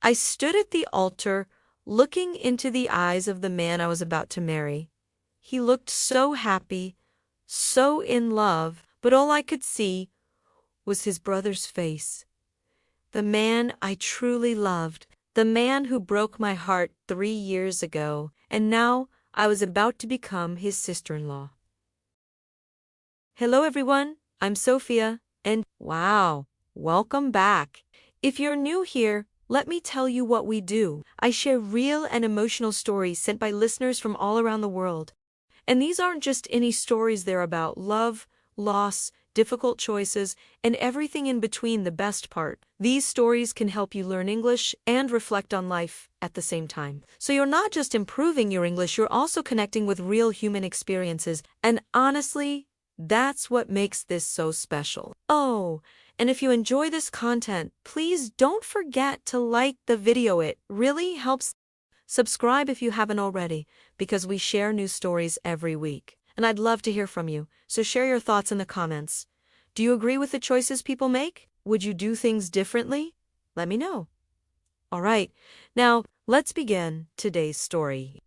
I stood at the altar, looking into the eyes of the man I was about to marry. He looked so happy, so in love, but all I could see was his brother's face. The man I truly loved, the man who broke my heart 3 years ago, and now I was about to become his sister-in-law. Hello everyone, I'm Sophia, and wow, welcome back. If you're new here, let me tell you what we do. I share real and emotional stories sent by listeners from all around the world. And these aren't just any stories, they're about love, loss, difficult choices, and everything in between. The best part, these stories can help you learn English and reflect on life at the same time. So you're not just improving your English, you're also connecting with real human experiences. And honestly, that's what makes this so special. Oh, and if you enjoy this content, please don't forget to like the video. It really helps. Subscribe if you haven't already, because we share new stories every week. And I'd love to hear from you, so share your thoughts in the comments. Do you agree with the choices people make? Would you do things differently? Let me know. Alright, now let's begin today's story.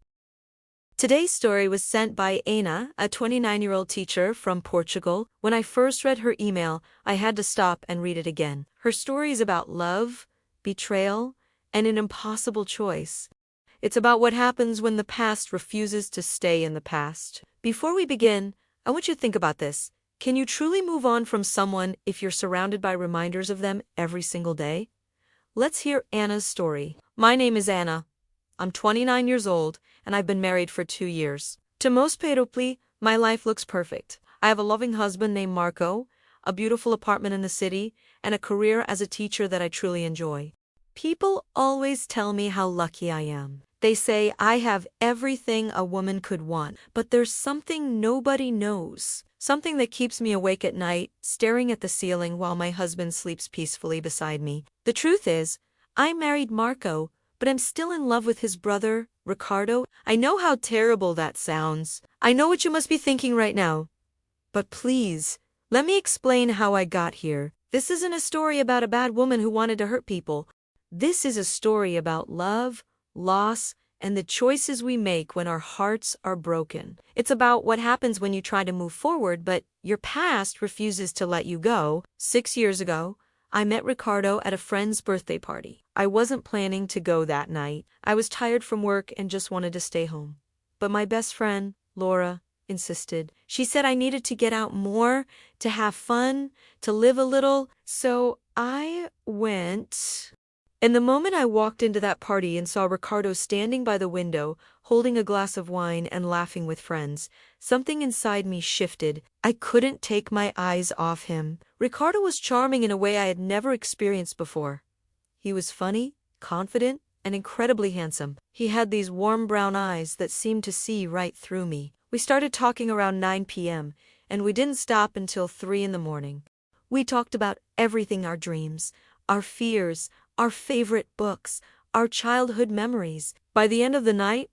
Today's story was sent by Ana, a 29-year-old teacher from Portugal. When I first read her email, I had to stop and read it again. Her story is about love, betrayal, and an impossible choice. It's about what happens when the past refuses to stay in the past. Before we begin, I want you to think about this. Can you truly move on from someone if you're surrounded by reminders of them every single day? Let's hear Anna's story. My name is Anna. I'm 29 years old, and I've been married for 2 years. To most people, my life looks perfect. I have a loving husband named Marco, a beautiful apartment in the city, and a career as a teacher that I truly enjoy. People always tell me how lucky I am. They say I have everything a woman could want, but there's something nobody knows. Something that keeps me awake at night, staring at the ceiling while my husband sleeps peacefully beside me. The truth is, I married Marco, but I'm still in love with his brother, Ricardo. I know how terrible that sounds. I know what you must be thinking right now. But please, let me explain how I got here. This isn't a story about a bad woman who wanted to hurt people. This is a story about love, loss, and the choices we make when our hearts are broken. It's about what happens when you try to move forward, but your past refuses to let you go. 6 years ago, I met Ricardo at a friend's birthday party. I wasn't planning to go that night. I was tired from work and just wanted to stay home. But my best friend, Laura, insisted. She said I needed to get out more, to have fun, to live a little. So I went. And the moment I walked into that party and saw Ricardo standing by the window, holding a glass of wine and laughing with friends, something inside me shifted. I couldn't take my eyes off him. Ricardo was charming in a way I had never experienced before. He was funny, confident, and incredibly handsome. He had these warm brown eyes that seemed to see right through me. We started talking around 9 p.m., and we didn't stop until 3 in the morning. We talked about everything: our dreams, our fears, our favorite books, our childhood memories. By the end of the night,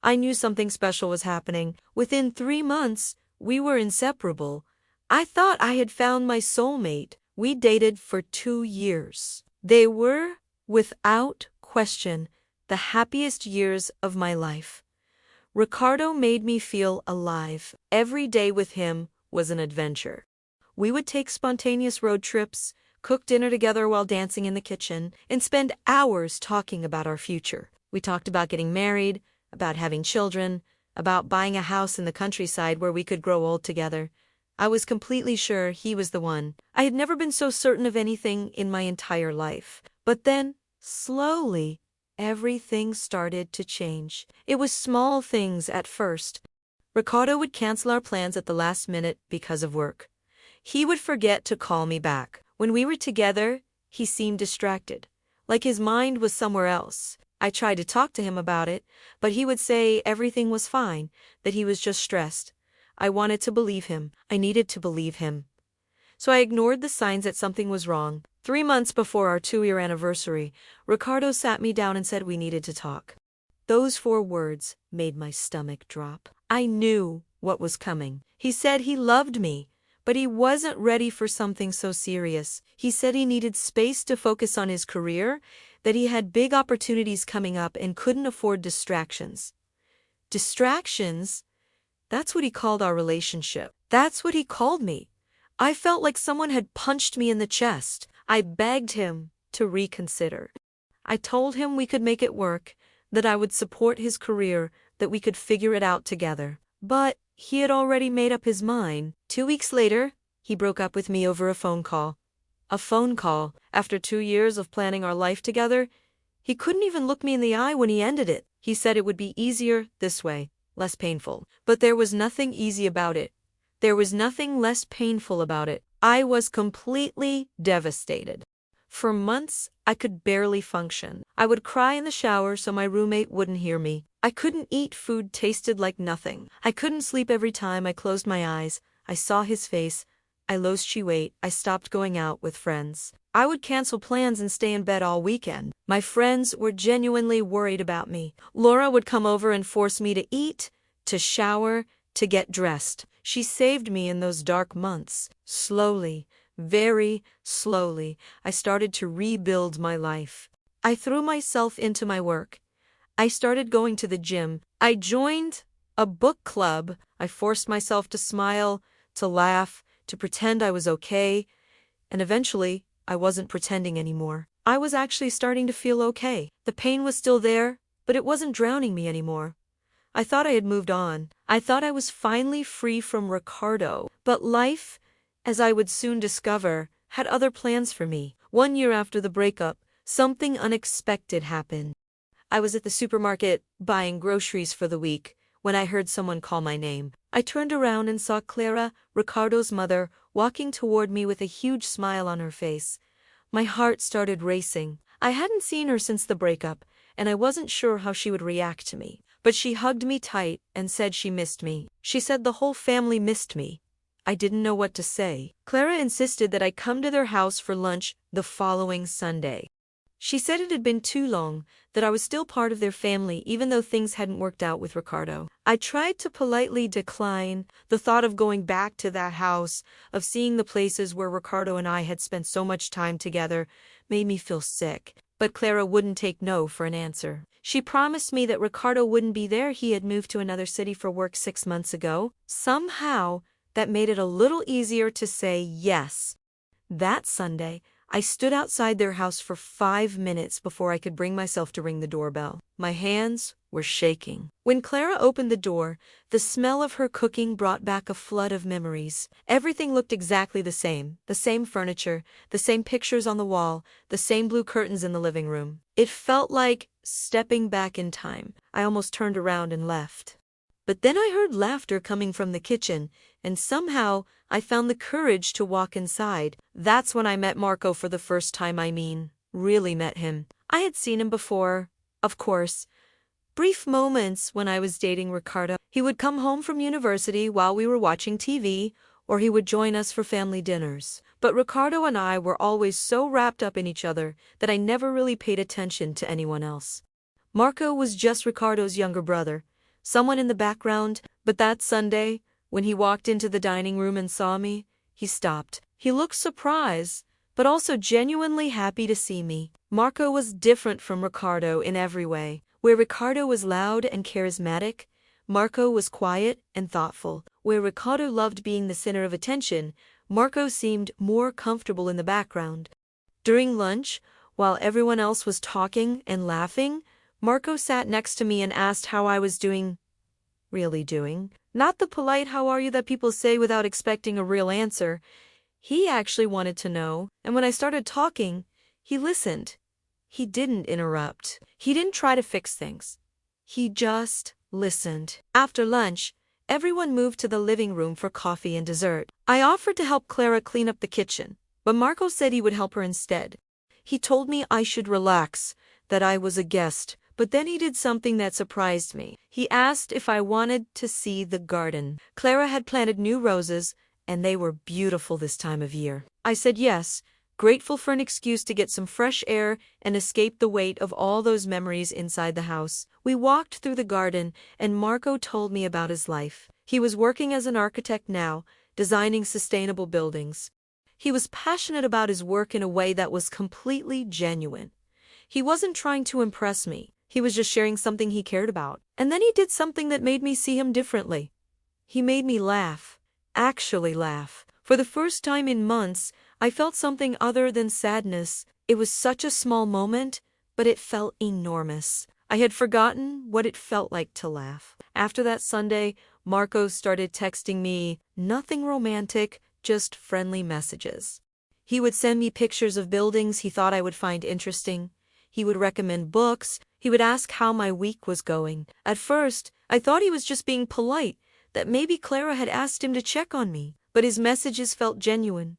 I knew something special was happening. Within 3 months, we were inseparable. I thought I had found my soulmate. We dated for 2 years. They were, without question, the happiest years of my life. Ricardo made me feel alive. Every day with him was an adventure. We would take spontaneous road trips, cook dinner together while dancing in the kitchen, and spend hours talking about our future. We talked about getting married, about having children, about buying a house in the countryside where we could grow old together. I was completely sure he was the one. I had never been so certain of anything in my entire life. But then, slowly, everything started to change. It was small things at first. Ricardo would cancel our plans at the last minute because of work. He would forget to call me back. When we were together, he seemed distracted, like his mind was somewhere else. I tried to talk to him about it, but he would say everything was fine, that he was just stressed. I wanted to believe him. I needed to believe him. So I ignored the signs that something was wrong. 3 months before our 2-year anniversary, Ricardo sat me down and said we needed to talk. Those 4 words made my stomach drop. I knew what was coming. He said he loved me, But he wasn't ready for something so serious. He said he needed space to focus on his career, that he had big opportunities coming up and couldn't afford distractions. Distractions? That's what he called our relationship. That's what he called me. I felt like someone had punched me in the chest. I begged him to reconsider. I told him we could make it work, that I would support his career, that we could figure it out together. But he had already made up his mind. 2 weeks later, he broke up with me over a phone call. A phone call. After 2 years of planning our life together, he couldn't even look me in the eye when he ended it. He said it would be easier this way, less painful. But there was nothing easy about it. There was nothing less painful about it. I was completely devastated. For months, I could barely function. I would cry in the shower so my roommate wouldn't hear me. I couldn't eat food tasted like nothing. I couldn't sleep every time I closed my eyes. I saw his face. I lost weight. I stopped going out with friends. I would cancel plans and stay in bed all weekend. My friends were genuinely worried about me. Laura would come over and force me to eat, to shower, to get dressed. She saved me in those dark months. Slowly, very slowly, I started to rebuild my life. I threw myself into my work. I started going to the gym. I joined a book club. I forced myself to smile, to laugh, to pretend I was okay. And eventually, I wasn't pretending anymore. I was actually starting to feel okay. The pain was still there, but it wasn't drowning me anymore. I thought I had moved on. I thought I was finally free from Ricardo. But life, as I would soon discover, had other plans for me. 1 year after the breakup, something unexpected happened. I was at the supermarket buying groceries for the week when I heard someone call my name. I turned around and saw Clara, Ricardo's mother, walking toward me with a huge smile on her face. My heart started racing. I hadn't seen her since the breakup, and I wasn't sure how she would react to me. But she hugged me tight and said she missed me. She said the whole family missed me. I didn't know what to say. Clara insisted that I come to their house for lunch the following Sunday. She said it had been too long, that I was still part of their family even though things hadn't worked out with Ricardo. I tried to politely decline. The thought of going back to that house, of seeing the places where Ricardo and I had spent so much time together, made me feel sick. But Clara wouldn't take no for an answer. She promised me that Ricardo wouldn't be there. He had moved to another city for work 6 months ago. Somehow, that made it a little easier to say yes. That Sunday, I stood outside their house for 5 minutes before I could bring myself to ring the doorbell. My hands were shaking. When Clara opened the door, the smell of her cooking brought back a flood of memories. Everything looked exactly the same furniture, the same pictures on the wall, the same blue curtains in the living room. It felt like stepping back in time. I almost turned around and left. But then I heard laughter coming from the kitchen, and somehow I found the courage to walk inside. That's when I met Marco for the first time. Really met him. I had seen him before, of course. Brief moments when I was dating Ricardo. He would come home from university while we were watching TV, or he would join us for family dinners. But Ricardo and I were always so wrapped up in each other that I never really paid attention to anyone else. Marco was just Ricardo's younger brother, someone in the background. But that Sunday, when he walked into the dining room and saw me, he stopped. He looked surprised, but also genuinely happy to see me. Marco was different from Ricardo in every way. Where Ricardo was loud and charismatic, Marco was quiet and thoughtful. Where Ricardo loved being the center of attention, Marco seemed more comfortable in the background. During lunch, while everyone else was talking and laughing, Marco sat next to me and asked how I was doing. Really doing. Not the polite "how are you" that people say without expecting a real answer. He actually wanted to know, and when I started talking, he listened. He didn't interrupt. He didn't try to fix things. He just listened. After lunch, everyone moved to the living room for coffee and dessert. I offered to help Clara clean up the kitchen, but Marco said he would help her instead. He told me I should relax, that I was a guest, but then he did something that surprised me. He asked if I wanted to see the garden. Clara had planted new roses, and they were beautiful this time of year. I said yes, grateful for an excuse to get some fresh air and escape the weight of all those memories inside the house. We walked through the garden, and Marco told me about his life. He was working as an architect now, designing sustainable buildings. He was passionate about his work in a way that was completely genuine. He wasn't trying to impress me. He was just sharing something he cared about. And then he did something that made me see him differently. He made me laugh. Actually laugh. For the first time in months, I felt something other than sadness. It was such a small moment, but it felt enormous. I had forgotten what it felt like to laugh. After that Sunday, Marco started texting me, nothing romantic, just friendly messages. He would send me pictures of buildings he thought I would find interesting. He would recommend books. He would ask how my week was going. At first, I thought he was just being polite, that maybe Clara had asked him to check on me. But his messages felt genuine.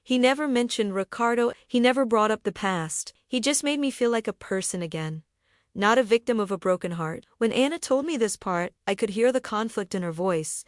He never mentioned Ricardo. He never brought up the past. He just made me feel like a person again, not a victim of a broken heart. When Anna told me this part, I could hear the conflict in her voice.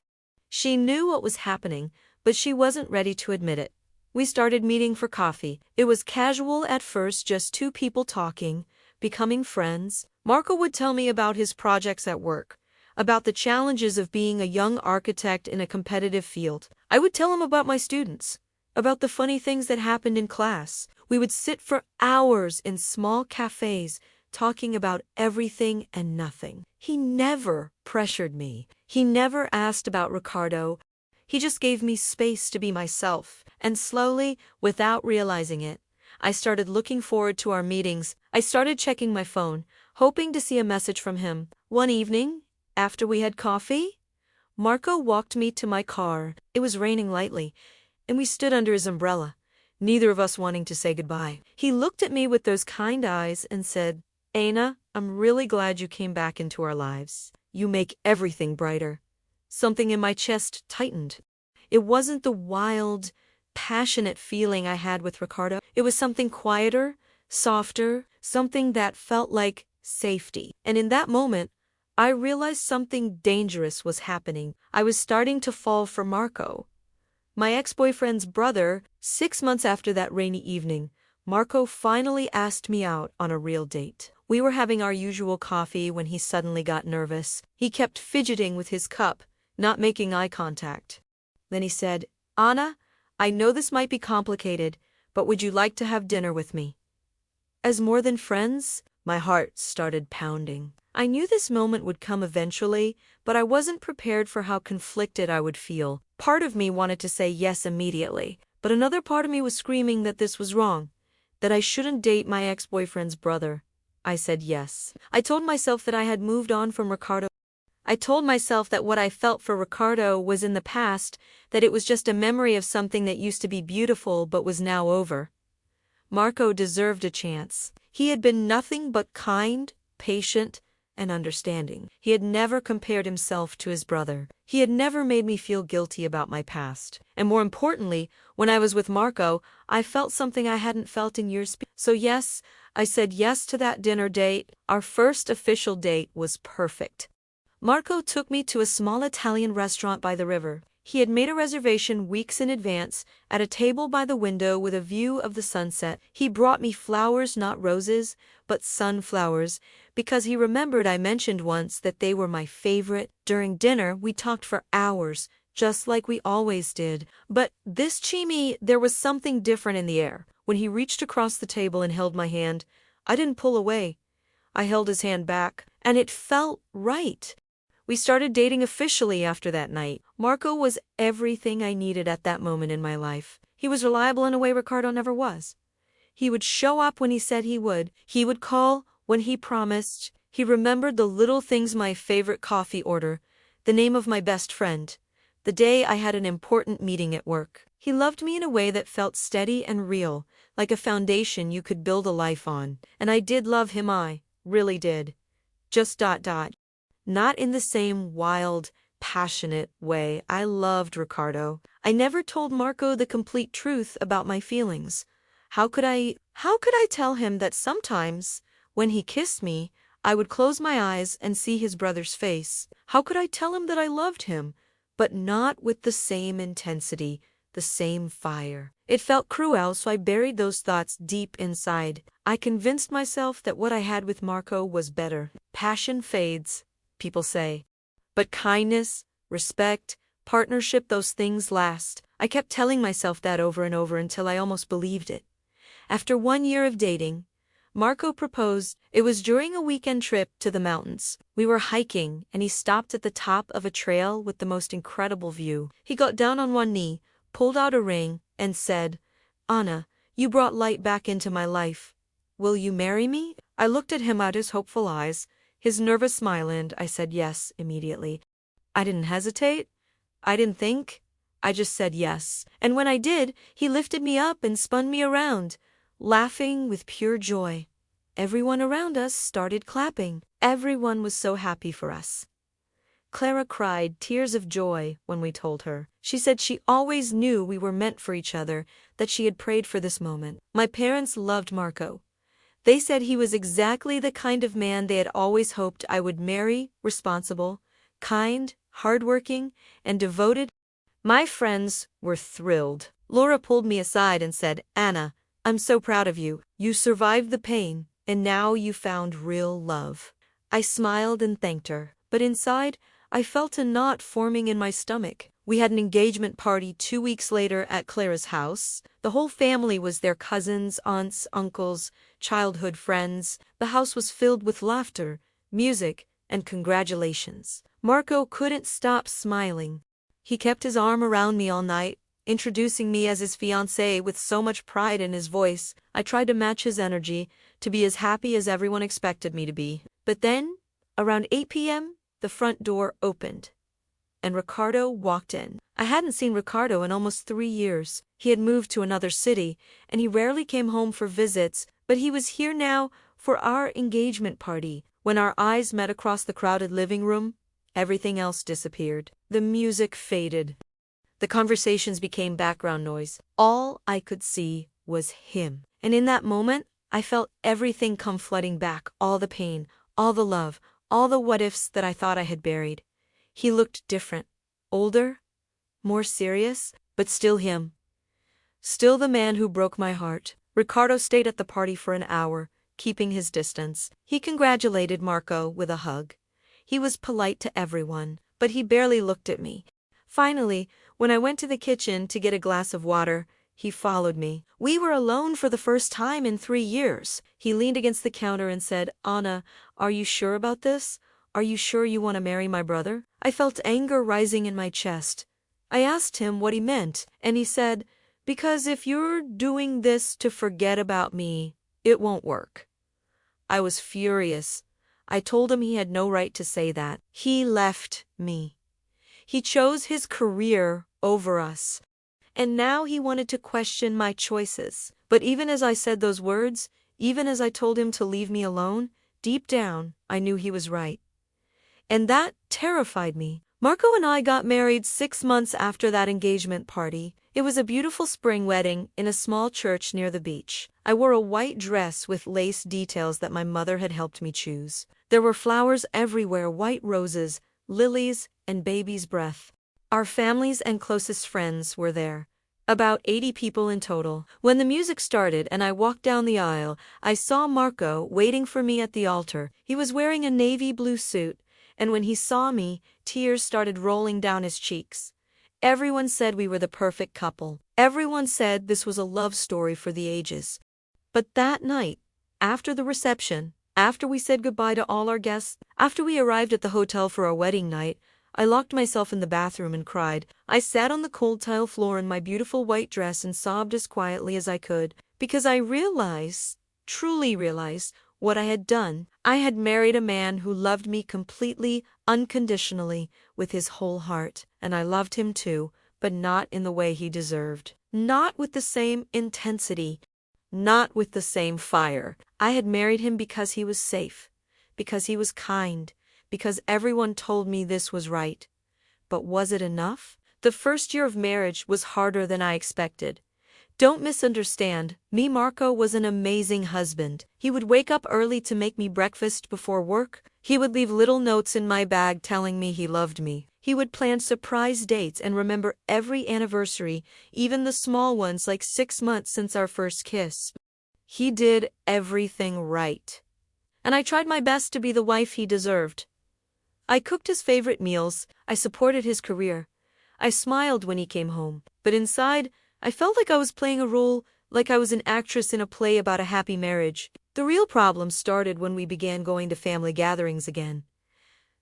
She knew what was happening, but she wasn't ready to admit it. We started meeting for coffee. It was casual at first, just two people talking, becoming friends. Marco would tell me about his projects at work, about the challenges of being a young architect in a competitive field. I would tell him about my students, about the funny things that happened in class. We would sit for hours in small cafes, talking about everything and nothing. He never pressured me. He never asked about Ricardo. He just gave me space to be myself. And slowly, without realizing it, I started looking forward to our meetings. I started checking my phone, hoping to see a message from him. One evening, after we had coffee, Marco walked me to my car. It was raining lightly, and we stood under his umbrella, neither of us wanting to say goodbye. He looked at me with those kind eyes and said, "Anna, I'm really glad you came back into our lives. You make everything brighter." Something in my chest tightened. It wasn't the wild, passionate feeling I had with Ricardo. It was something quieter, softer, something that felt like safety. And in that moment, I realized something dangerous was happening. I was starting to fall for Marco, my ex-boyfriend's brother. 6 months after that rainy evening, Marco finally asked me out on a real date. We were having our usual coffee when he suddenly got nervous. He kept fidgeting with his cup, not making eye contact. Then he said, "Anna, I know this might be complicated, but would you like to have dinner with me?" As more than friends, my heart started pounding. I knew this moment would come eventually, but I wasn't prepared for how conflicted I would feel. Part of me wanted to say yes immediately, but another part of me was screaming that this was wrong, that I shouldn't date my ex-boyfriend's brother. I said yes. I told myself that I had moved on from Ricardo. I told myself that what I felt for Ricardo was in the past, that it was just a memory of something that used to be beautiful but was now over. Marco deserved a chance. He had been nothing but kind, patient, and understanding. He had never compared himself to his brother. He had never made me feel guilty about my past. And more importantly, when I was with Marco, I felt something I hadn't felt in years. So yes, I said yes to that dinner date. Our first official date was perfect. Marco took me to a small Italian restaurant by the river. He had made a reservation weeks in advance, at a table by the window with a view of the sunset. He brought me flowers, not roses, but sunflowers, because he remembered I mentioned once that they were my favorite. During dinner, we talked for hours, just like we always did. But this time, there was something different in the air. When he reached across the table and held my hand, I didn't pull away. I held his hand back, and it felt right. We started dating officially after that night. Marco was everything I needed at that moment in my life. He was reliable in a way Ricardo never was. He would show up when he said he would. He would call when he promised. He remembered the little things: my favorite coffee order, the name of my best friend, the day I had an important meeting at work. He loved me in a way that felt steady and real, like a foundation you could build a life on. And I did love him, I really did. Just ... Not in the same wild, passionate way I loved Ricardo. I never told Marco the complete truth about my feelings. How could I tell him that sometimes, when he kissed me, I would close my eyes and see his brother's face? How could I tell him that I loved him, but not with the same intensity, the same fire? It felt cruel, so I buried those thoughts deep inside. I convinced myself that what I had with Marco was better. Passion fades, people say, but kindness, respect, partnership, those things last. I kept telling myself that over and over until I almost believed it. After 1 year of dating, Marco proposed. It was during a weekend trip to the mountains. We were hiking, and he stopped at the top of a trail with the most incredible view. He got down on one knee, pulled out a ring, and said, "Anna, you brought light back into my life. Will you marry me?" I looked at him out his hopeful eyes, his nervous smile, and I said yes immediately. I didn't hesitate. I didn't think. I just said yes. And when I did, he lifted me up and spun me around, laughing with pure joy. Everyone around us started clapping. Everyone was so happy for us. Clara cried tears of joy when we told her. She said she always knew we were meant for each other, that she had prayed for this moment. My parents loved Marco. They said he was exactly the kind of man they had always hoped I would marry: responsible, kind, hardworking, and devoted. My friends were thrilled. Laura pulled me aside and said, "Anna, I'm so proud of you. You survived the pain, and now you found real love." I smiled and thanked her, but inside, I felt a knot forming in my stomach. We had an engagement party 2 weeks later at Clara's house. The whole family was there: cousins, aunts, uncles, childhood friends. The house was filled with laughter, music, and congratulations. Marco couldn't stop smiling. He kept his arm around me all night, introducing me as his fiancée with so much pride in his voice. I tried to match his energy, to be as happy as everyone expected me to be. But then, around 8 p.m., the front door opened, and Ricardo walked in. I hadn't seen Ricardo in almost 3 years. He had moved to another city, and he rarely came home for visits, but he was here now for our engagement party. When our eyes met across the crowded living room, everything else disappeared. The music faded. The conversations became background noise. All I could see was him. And in that moment, I felt everything come flooding back: all the pain, all the love, all the what-ifs that I thought I had buried. He looked different, older, more serious, but still him. Still the man who broke my heart. Ricardo stayed at the party for an hour, keeping his distance. He congratulated Marco with a hug. He was polite to everyone, but he barely looked at me. Finally, when I went to the kitchen to get a glass of water, he followed me. We were alone for the first time in 3 years. He leaned against the counter and said, "Anna, are you sure about this? Are you sure you want to marry my brother?" I felt anger rising in my chest. I asked him what he meant, and he said, "Because if you're doing this to forget about me, it won't work." I was furious. I told him he had no right to say that. He left me. He chose his career over us. And now he wanted to question my choices. But even as I said those words, even as I told him to leave me alone, deep down, I knew he was right. And that terrified me. Marco and I got married 6 months after that engagement party. It was a beautiful spring wedding in a small church near the beach. I wore a white dress with lace details that my mother had helped me choose. There were flowers everywhere: white roses, lilies, and baby's breath. Our families and closest friends were there, about 80 people in total. When the music started and I walked down the aisle, I saw Marco waiting for me at the altar. He was wearing a navy blue suit, and when he saw me, tears started rolling down his cheeks. Everyone said we were the perfect couple. Everyone said this was a love story for the ages. But that night, after the reception, after we said goodbye to all our guests, after we arrived at the hotel for our wedding night, I locked myself in the bathroom and cried. I sat on the cold tile floor in my beautiful white dress and sobbed as quietly as I could, because I realized, truly realized, what I had done. I had married a man who loved me completely, unconditionally, with his whole heart. And I loved him too, but not in the way he deserved. Not with the same intensity. Not with the same fire. I had married him because he was safe, because he was kind, because everyone told me this was right. But was it enough? The first year of marriage was harder than I expected. Don't misunderstand, me. Marco was an amazing husband. He would wake up early to make me breakfast before work. He would leave little notes in my bag telling me he loved me. He would plan surprise dates and remember every anniversary, even the small ones like 6 months since our first kiss. He did everything right. And I tried my best to be the wife he deserved. I cooked his favorite meals, I supported his career, I smiled when he came home, but inside, I felt like I was playing a role, like I was an actress in a play about a happy marriage. The real problem started when we began going to family gatherings again.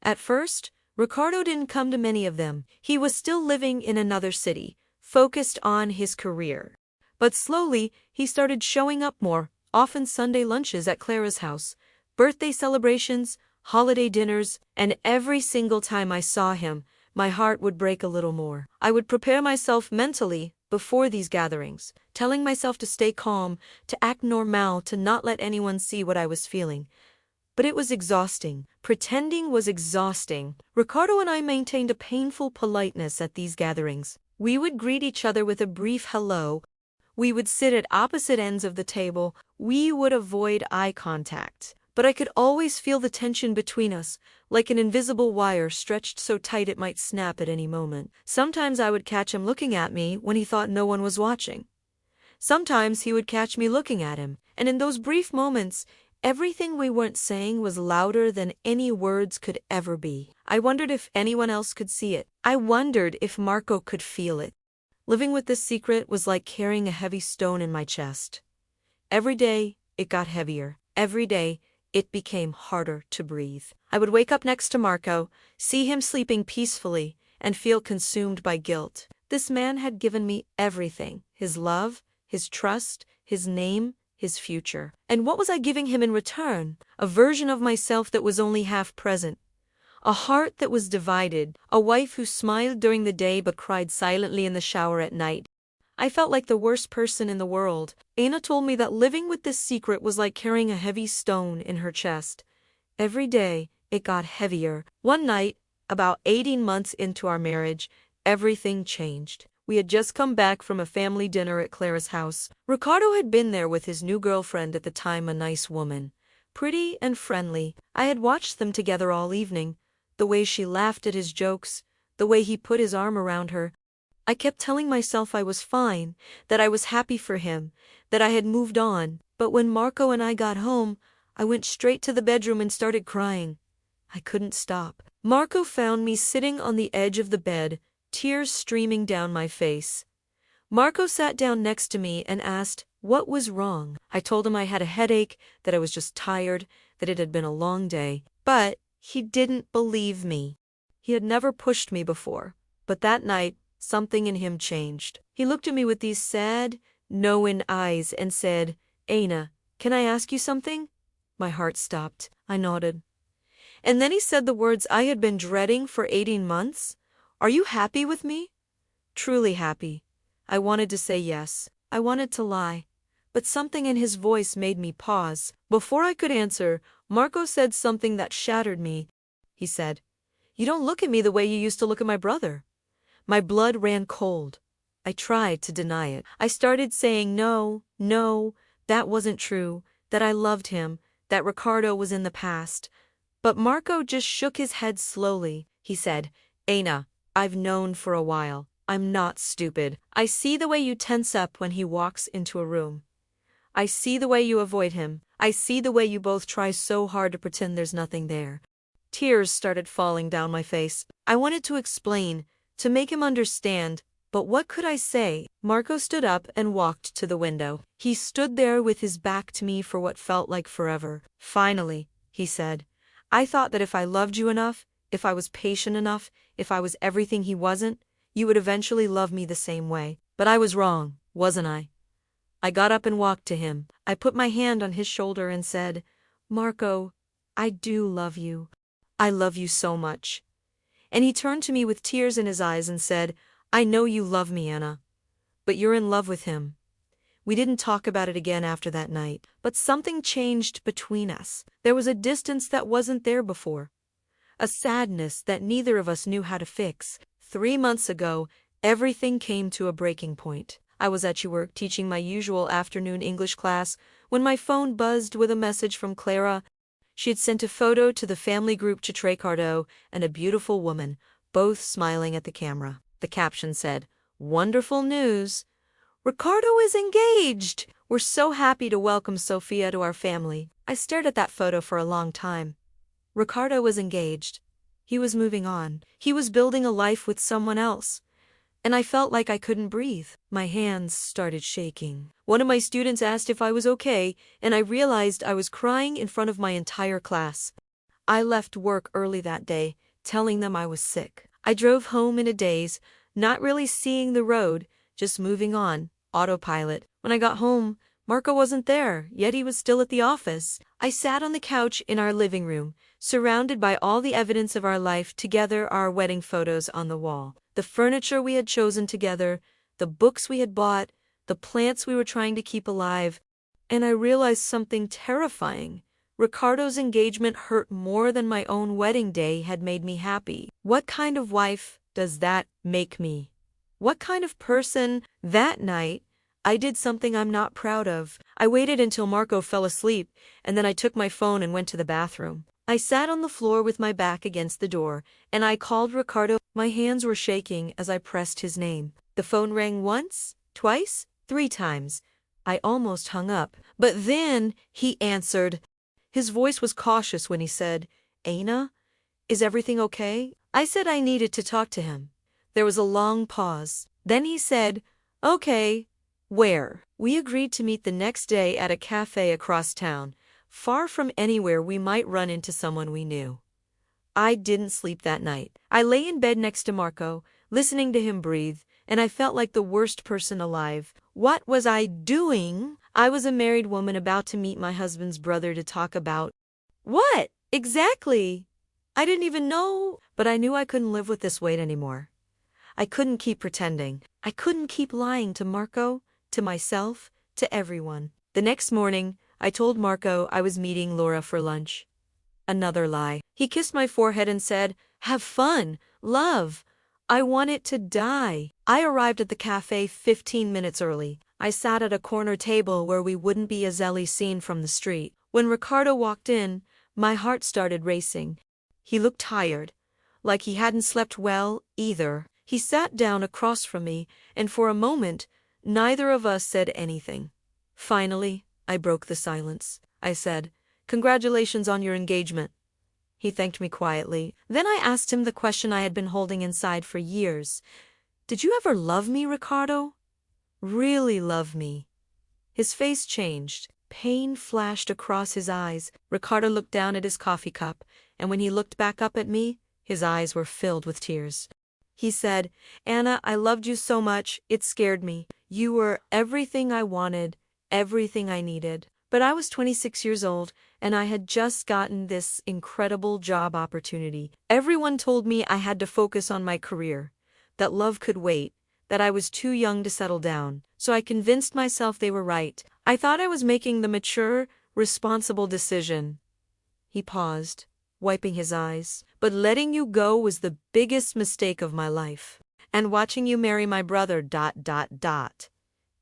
At first, Ricardo didn't come to many of them. He was still living in another city, focused on his career. But slowly, he started showing up more, often Sunday lunches at Clara's house, birthday celebrations, holiday dinners, and every single time I saw him, my heart would break a little more. I would prepare myself mentally before these gatherings, telling myself to stay calm, to act normal, to not let anyone see what I was feeling. But it was exhausting. Pretending was exhausting. Ricardo and I maintained a painful politeness at these gatherings. We would greet each other with a brief hello. We would sit at opposite ends of the table. We would avoid eye contact. But I could always feel the tension between us, like an invisible wire stretched so tight it might snap at any moment. Sometimes I would catch him looking at me when he thought no one was watching. Sometimes he would catch me looking at him, and in those brief moments, everything we weren't saying was louder than any words could ever be. I wondered if anyone else could see it. I wondered if Marco could feel it. Living with this secret was like carrying a heavy stone in my chest. Every day, it got heavier. Every day, it became harder to breathe. I would wake up next to Marco, see him sleeping peacefully, and feel consumed by guilt. This man had given me everything: his love, his trust, his name, his future. And what was I giving him in return? A version of myself that was only half present. A heart that was divided. A wife who smiled during the day but cried silently in the shower at night. I felt like the worst person in the world. Anna told me that living with this secret was like carrying a heavy stone in her chest. Every day, it got heavier. One night, about 18 months into our marriage, everything changed. We had just come back from a family dinner at Clara's house. Ricardo had been there with his new girlfriend, at the time a nice woman. Pretty and friendly. I had watched them together all evening. The way she laughed at his jokes, the way he put his arm around her. I kept telling myself I was fine, that I was happy for him, that I had moved on. But when Marco and I got home, I went straight to the bedroom and started crying. I couldn't stop. Marco found me sitting on the edge of the bed, tears streaming down my face. Marco sat down next to me and asked what was wrong. I told him I had a headache, that I was just tired, that it had been a long day. But he didn't believe me. He had never pushed me before, but that night, something in him changed. He looked at me with these sad, knowing eyes and said, "Anna, can I ask you something?" My heart stopped. I nodded. And then he said the words I had been dreading for 18 months. "Are you happy with me?" Truly happy. I wanted to say yes. I wanted to lie. But something in his voice made me pause. Before I could answer, Marco said something that shattered me. He said, "You don't look at me the way you used to look at my brother." My blood ran cold. I tried to deny it. I started saying no, that wasn't true, that I loved him, that Ricardo was in the past. But Marco just shook his head slowly. He said, "Anna, I've known for a while. I'm not stupid. I see the way you tense up when he walks into a room. I see the way you avoid him. I see the way you both try so hard to pretend there's nothing there." Tears started falling down my face. I wanted to explain, to make him understand, but what could I say? Marco stood up and walked to the window. He stood there with his back to me for what felt like forever. "Finally," he said, "I thought that if I loved you enough, if I was patient enough, if I was everything he wasn't, you would eventually love me the same way. But I was wrong, wasn't I?" I got up and walked to him. I put my hand on his shoulder and said, "Marco, I do love you. I love you so much." And he turned to me with tears in his eyes and said, "I know you love me, Anna. But you're in love with him." We didn't talk about it again after that night. But something changed between us. There was a distance that wasn't there before. A sadness that neither of us knew how to fix. 3 months ago, everything came to a breaking point. I was at work teaching my usual afternoon English class when my phone buzzed with a message from Clara. She had sent a photo to the family group to Ricardo and a beautiful woman, both smiling at the camera. The caption said, "Wonderful news. Ricardo is engaged. We're so happy to welcome Sophia to our family." I stared at that photo for a long time. Ricardo was engaged. He was moving on. He was building a life with someone else. and I felt like I couldn't breathe. My hands started shaking. One of my students asked if I was okay, and I realized I was crying in front of my entire class. I left work early that day, telling them I was sick. I drove home in a daze, not really seeing the road, just moving on, autopilot. When I got home, Marco wasn't there, yet he was still at the office. I sat on the couch in our living room, surrounded by all the evidence of our life together, our wedding photos on the wall, the furniture we had chosen together, the books we had bought, the plants we were trying to keep alive. And I realized something terrifying. Ricardo's engagement hurt more than my own wedding day had made me happy. What kind of wife does that make me? What kind of person? That night, I did something I'm not proud of. I waited until Marco fell asleep, and then I took my phone and went to the bathroom. I sat on the floor with my back against the door, and I called Ricardo. My hands were shaking as I pressed his name. The phone rang once, twice, 3 times. I almost hung up, but then he answered. His voice was cautious when he said, "Anna, is everything okay?" I said I needed to talk to him. There was a long pause. Then he said, "Okay, where?" We agreed to meet the next day at a cafe across town, far from anywhere we might run into someone we knew. I didn't sleep that night. I lay in bed next to Marco, listening to him breathe, and I felt like the worst person alive. What was I doing? I was a married woman about to meet my husband's brother to talk about what? Exactly. I didn't even know, but I knew I couldn't live with this weight anymore. I couldn't keep pretending. I couldn't keep lying to Marco, to myself, to everyone. The next morning, I told Marco I was meeting Laura for lunch. Another lie. He kissed my forehead and said, "Have fun, love. I want it to die." I arrived at the cafe 15 minutes early. I sat at a corner table where we wouldn't be easily seen from the street. When Ricardo walked in, my heart started racing. He looked tired, like he hadn't slept well either. He sat down across from me, and for a moment, neither of us said anything. Finally, I broke the silence. I said, "Congratulations on your engagement." He thanked me quietly. Then I asked him the question I had been holding inside for years. "Did you ever love me, Ricardo? Really love me?" His face changed. Pain flashed across his eyes. Ricardo looked down at his coffee cup, and when he looked back up at me, his eyes were filled with tears. He said, "Anna, I loved you so much, it scared me. You were everything I wanted, everything I needed. But I was 26 years old, and I had just gotten this incredible job opportunity. Everyone told me I had to focus on my career, that love could wait, that I was too young to settle down. So I convinced myself they were right. I thought I was making the mature, responsible decision." He paused, wiping his eyes. "But letting you go was the biggest mistake of my life. And watching you marry my brother,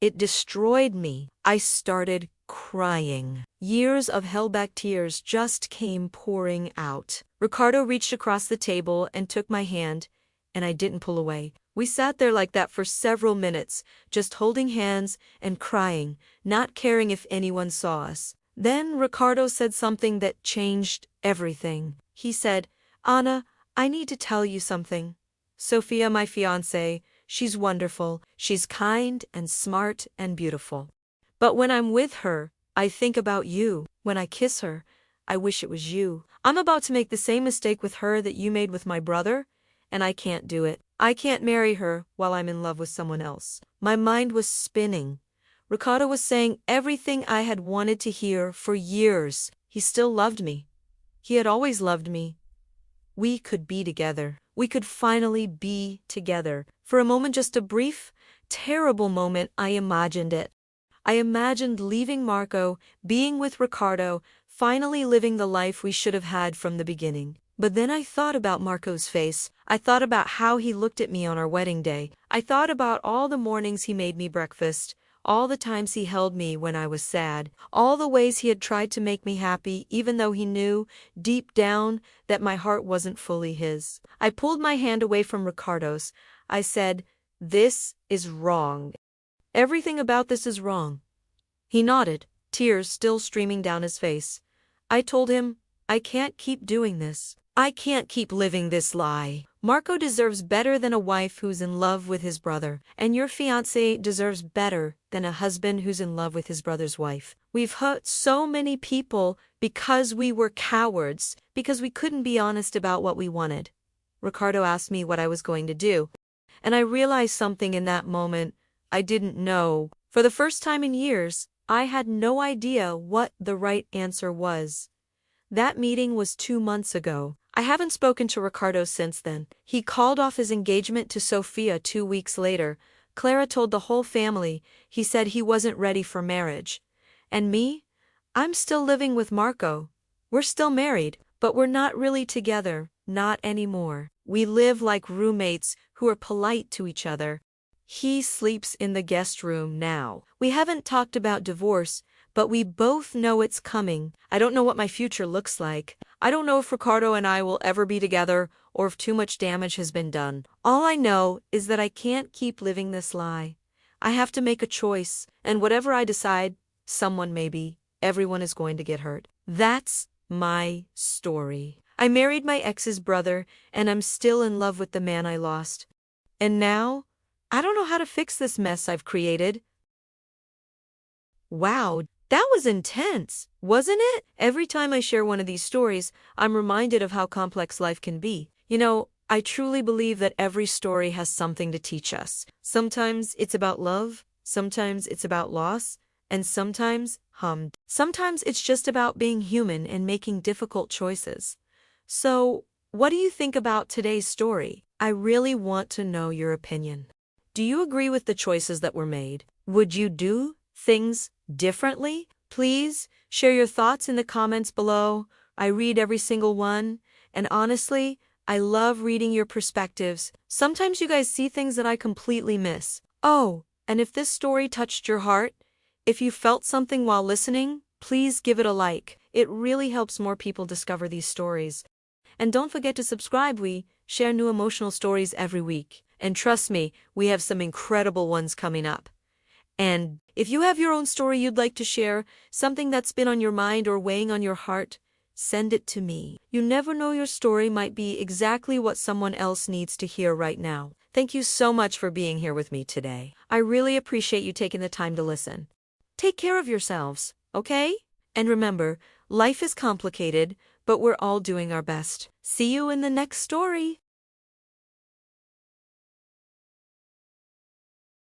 It destroyed me." I started crying. Years of held-back tears just came pouring out. Ricardo reached across the table and took my hand, and I didn't pull away. We sat there like that for several minutes, just holding hands and crying, not caring if anyone saw us. Then Ricardo said something that changed everything. He said, "Anna, I need to tell you something. Sophia, my fiancée, she's wonderful. She's kind and smart and beautiful. But when I'm with her, I think about you. When I kiss her, I wish it was you. I'm about to make the same mistake with her that you made with my brother, and I can't do it. I can't marry her while I'm in love with someone else." My mind was spinning. Ricardo was saying everything I had wanted to hear for years. He still loved me. He had always loved me. We could be together. We could finally be together. For a moment, just a brief, terrible moment, I imagined it. I imagined leaving Marco, being with Ricardo, finally living the life we should have had from the beginning. But then I thought about Marco's face. I thought about how he looked at me on our wedding day. I thought about all the mornings he made me breakfast, all the times he held me when I was sad, all the ways he had tried to make me happy even though he knew, deep down, that my heart wasn't fully his. I pulled my hand away from Ricardo's. I said, "This is wrong. Everything about this is wrong." He nodded, tears still streaming down his face. I told him, "I can't keep doing this. I can't keep living this lie." Marco deserves better than a wife who's in love with his brother, and your fiancé deserves better than a husband who's in love with his brother's wife. We've hurt so many people because we were cowards, because we couldn't be honest about what we wanted. Ricardo asked me what I was going to do, and I realized something in that moment I didn't know. For the first time in years, I had no idea what the right answer was. That meeting was 2 months ago. I haven't spoken to Ricardo since then. He called off his engagement to Sophia 2 weeks later. Clara told the whole family he said he wasn't ready for marriage. And me? I'm still living with Marco. We're still married, but we're not really together, not anymore. We live like roommates who are polite to each other. He sleeps in the guest room now. We haven't talked about divorce, but we both know it's coming. I don't know what my future looks like. I don't know if Ricardo and I will ever be together or if too much damage has been done. All I know is that I can't keep living this lie. I have to make a choice, and whatever I decide, someone maybe, everyone is going to get hurt. That's my story. I married my ex's brother, and I'm still in love with the man I lost. And now, I don't know how to fix this mess I've created. Wow, that was intense, wasn't it? Every time I share one of these stories, I'm reminded of how complex life can be. I truly believe that every story has something to teach us. Sometimes it's about love, sometimes it's about loss, and sometimes it's just about being human and making difficult choices. So, what do you think about today's story? I really want to know your opinion. Do you agree with the choices that were made? Would you do things differently? Please share your thoughts in the comments below. I read every single one, and honestly, I love reading your perspectives. Sometimes you guys see things that I completely miss. Oh, and if this story touched your heart, if you felt something while listening, please give it a like. It really helps more people discover these stories. And don't forget to subscribe. We share new emotional stories every week. And trust me, we have some incredible ones coming up. And if you have your own story you'd like to share, something that's been on your mind or weighing on your heart, send it to me. You never know, your story might be exactly what someone else needs to hear right now. Thank you so much for being here with me today. I really appreciate you taking the time to listen. Take care of yourselves, okay? And remember, life is complicated, but we're all doing our best. See you in the next story.